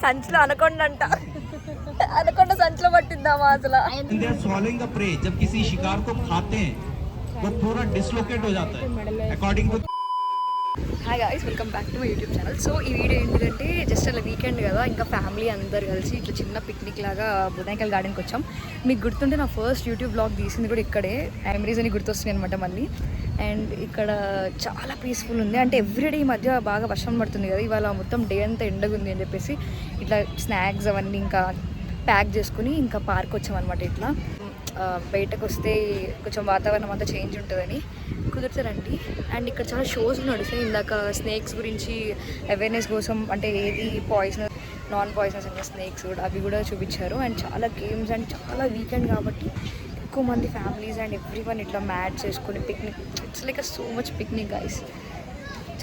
సంచిలో అనకొండంట, అనకొండ సంచిలో పట్టిద్దామా అసలు. swallowing the prey जब किसी शिकार को खाते हैं वो पूरा डिसलोकेट हो जाता है according to. Hi guys, welcome back to my YouTube channel. So ఈ వీడియో ఏంటంటే జస్ట్ అలా వీకెండ్ కదా, ఇంకా ఫ్యామిలీ అందరు కలిసి ఇట్లా చిన్న పిక్నిక్ లాగా బొటానికల్ గార్డెన్కి వచ్చాం. మీకు గుర్తుంటే నా ఫస్ట్ యూట్యూబ్ బ్లాగ్ తీసింది కూడా ఇక్కడే, మెమరీస్ అని గుర్తొస్తున్నాయి అనమాట మళ్ళీ. అండ్ ఇక్కడ చాలా పీస్ఫుల్ ఉంది. అంటే ఎవ్రీడే ఈ మధ్య బాగా వర్షం పడుతుంది కదా, ఇవాళ మొత్తం డే అంతా ఎండగా ఉంది అని చెప్పేసి ఇట్లా స్నాక్స్ అవన్నీ ఇంకా ప్యాక్ చేసుకుని ఇంకా పార్క్ వచ్చామన్నమాట. ఇట్లా బయటకు వస్తే కొంచెం వాతావరణం అంతా చేంజ్ ఉంటుందని కుదురుతారండి. అండ్ ఇక్కడ చాలా షోస్ నడుస్తాయి. ఇందాక స్నేక్స్ గురించి అవేర్నెస్ కోసం, అంటే ఏది పాయిజనస్ నాన్ పాయిజనస్ అంటే స్నేక్స్ కూడా అవి కూడా చూపించారు. అండ్ చాలా గేమ్స్, అండ్ చాలా వీకెండ్ కాబట్టి ఎక్కువ మంది ఫ్యామిలీస్ అండ్ ఎవ్రీ వన్ ఇట్లా మ్యాచ్ చేసుకొని picnic. It's like so much picnic guys,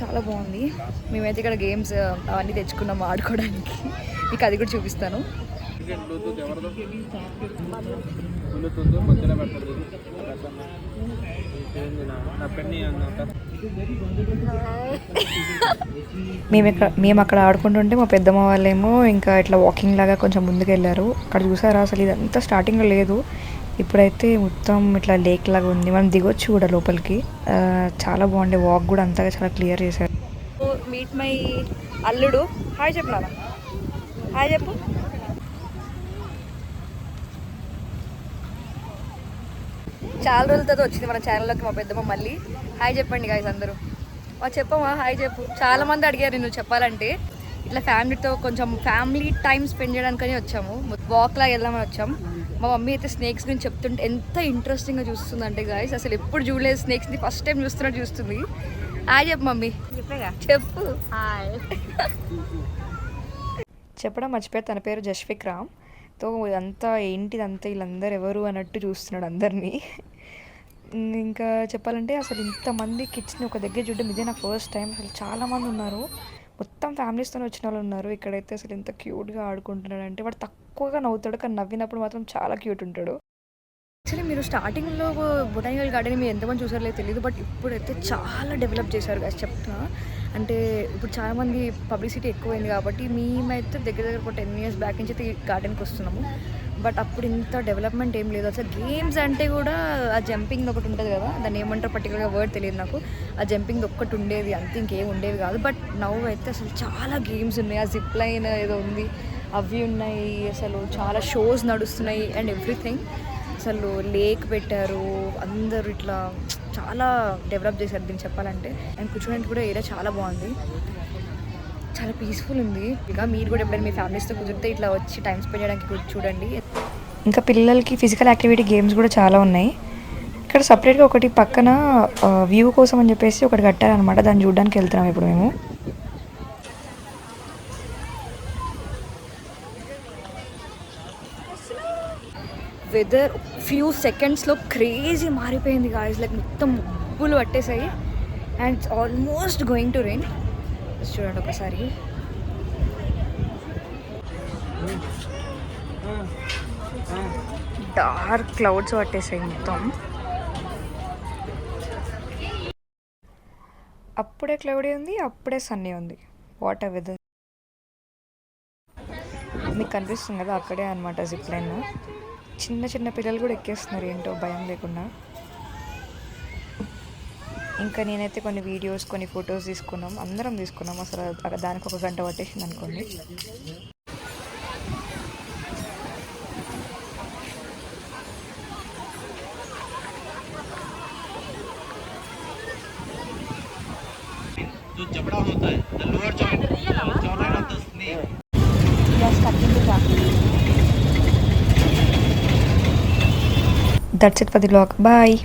చాలా బాగుంది. మేమైతే ఇక్కడ గేమ్స్ అవన్నీ తెచ్చుకున్నాము ఆడుకోవడానికి, మీకు అది కూడా చూపిస్తాను. మేము అక్కడ ఆడుకుంటుంటే మా పెద్దమ్మ వాళ్ళేమో ఇంకా ఇట్లా వాకింగ్ లాగా కొంచెం ముందుకు వెళ్ళారు. అక్కడ చూసారా, అసలు ఇదంతా స్టార్టింగ్లో లేదు, ఇప్పుడైతే మొత్తం ఇట్లా లేక్ లాగా ఉంది. మనం దిగొచ్చు కూడా లోపలికి. చాలా బాగుండే వాక్ కూడా, అంతగా చాలా క్లియర్ చేశారు. మీట్ మై అల్లుడు. హాయ్ చెప్పు నాన్న, హాయ్ చెప్పు. చాలా రోజుల తర్వాత వచ్చింది మన ఛానల్లోకి మా పెద్దమ్మ. మళ్ళీ హాయ్ చెప్పండి గాయ్స్ అందరూ. చెప్పమ్మా, హాయ్ చెప్పు. చాలామంది అడిగారు నేను చెప్పాలంటే. ఇట్లా ఫ్యామిలీతో కొంచెం ఫ్యామిలీ టైం స్పెండ్ చేయడానికని వచ్చాము. వాక్లా వెళ్దామని వచ్చాము. మా మమ్మీ అయితే స్నేక్స్ గురించి చెప్తుంటే ఎంత ఇంట్రెస్టింగ్గా చూస్తుందంటే గాయ్స్, అసలు ఎప్పుడు చూడలేదు స్నేక్స్ని, ఫస్ట్ టైం చూస్తున్నట్టు చూస్తుంది. హాయ్ చెప్పు మమ్మీ. చెప్పు హాయ్. చెప్పడం మర్చిపోయి, తన పేరు జస్విక్ రామ్. తో ఇదంతా ఏంటిదంతా వీళ్ళందరూ ఎవరు అన్నట్టు చూస్తున్నాడు అందరినీ. ఇంకా చెప్పాలంటే అసలు ఇంతమంది కిడ్స్ని ఒక దగ్గర చూడడం ఇదే నా ఫస్ట్ టైం. అసలు చాలామంది ఉన్నారు, మొత్తం ఫ్యామిలీస్తో వచ్చిన వాళ్ళు ఉన్నారు. ఇక్కడైతే అసలు ఎంత క్యూట్గా ఆడుకుంటున్నాడు అంటే, వాడు తక్కువగా నవ్వుతాడు కానీ నవ్వినప్పుడు మాత్రం చాలా క్యూట్ ఉంటాడు. యాక్చువల్లీ మీరు స్టార్టింగ్లో బొటానికల్ గార్డెన్ మీరు ఎంతమంది చూసారో తెలియదు, బట్ ఇప్పుడైతే చాలా డెవలప్ చేశారు కదా చెప్తున్నా. అంటే ఇప్పుడు చాలామంది పబ్లిసిటీ ఎక్కువైంది కాబట్టి మేమైతే దగ్గర ఒక 10 years బ్యాక్ నుంచి అయితే ఈ గార్డెన్కి వస్తున్నాము. బట్ అప్పుడు ఇంత డెవలప్మెంట్ ఏం లేదు. అసలు గేమ్స్ అంటే కూడా ఆ జంపింగ్ ఒకటి ఉంటుంది కదా, దాన్ని ఏమంటారు పర్టికులర్గా వర్డ్ తెలియదు నాకు. ఆ జంపింగ్ ఒక్కటి ఉండేది అంతే, ఇంకేం ఉండేవి కాదు. బట్ నవ్వు అయితే అసలు చాలా గేమ్స్ ఉన్నాయి. ఆ జిప్ లైన్ ఏదో ఉంది, అవి ఉన్నాయి. అసలు చాలా షోస్ నడుస్తున్నాయి అండ్ ఎవ్రీథింగ్. అసలు లేక్ పెట్టారు, అందరూ ఇట్లా చాలా డెవలప్ చేశారు దీన్ని చెప్పాలంటే. అండ్ కూర్చోడానికి కూడా ఏరియా చాలా బాగుంది, చాలా పీస్ఫుల్ ఉంది. ఇక మీరు కూడా ఎప్పుడైనా మీ ఫ్యామిలీస్తో కుదిరితే ఇట్లా వచ్చి టైం స్పెండ్ చేయడానికి చూడండి. ఇంకా పిల్లలకి ఫిజికల్ యాక్టివిటీ గేమ్స్ కూడా చాలా ఉన్నాయి. ఇక్కడ సపరేట్గా ఒకటి పక్కన వ్యూ కోసం అని చెప్పేసి ఒకటి కట్టారనమాట, దాన్ని చూడడానికి వెళ్తున్నాం ఇప్పుడు మేము. వెదర్ ఫ్యూ సెకండ్స్లో క్రేజీ మారిపోయింది గాయ్స్, లైక్ మొత్తం మబ్బులు పట్టేసాయి and it's almost going to rain. చూడండి ఒకసారి. డార్క్ క్లౌడ్స్ పట్టేసాయి మొత్తం. అప్పుడే క్లౌడీ ఉంది, అప్పుడే సన్నీ ఉంది. What a weather. మీకు కనిపిస్తుంది కదా, అక్కడే అనమాట జిప్ లైన్. చిన్న చిన్న పిల్లలు కూడా ఎక్కేస్తున్నారు ఏంటో భయం లేకుండా. ఇంకా నేనైతే కొన్ని వీడియోస్, కొన్ని ఫొటోస్ తీసుకున్నాం, అందరం తీసుకున్నాం. అసలు దానికి 1 గంట పట్టేసింది అనుకోండి. That's it for the vlog. Bye.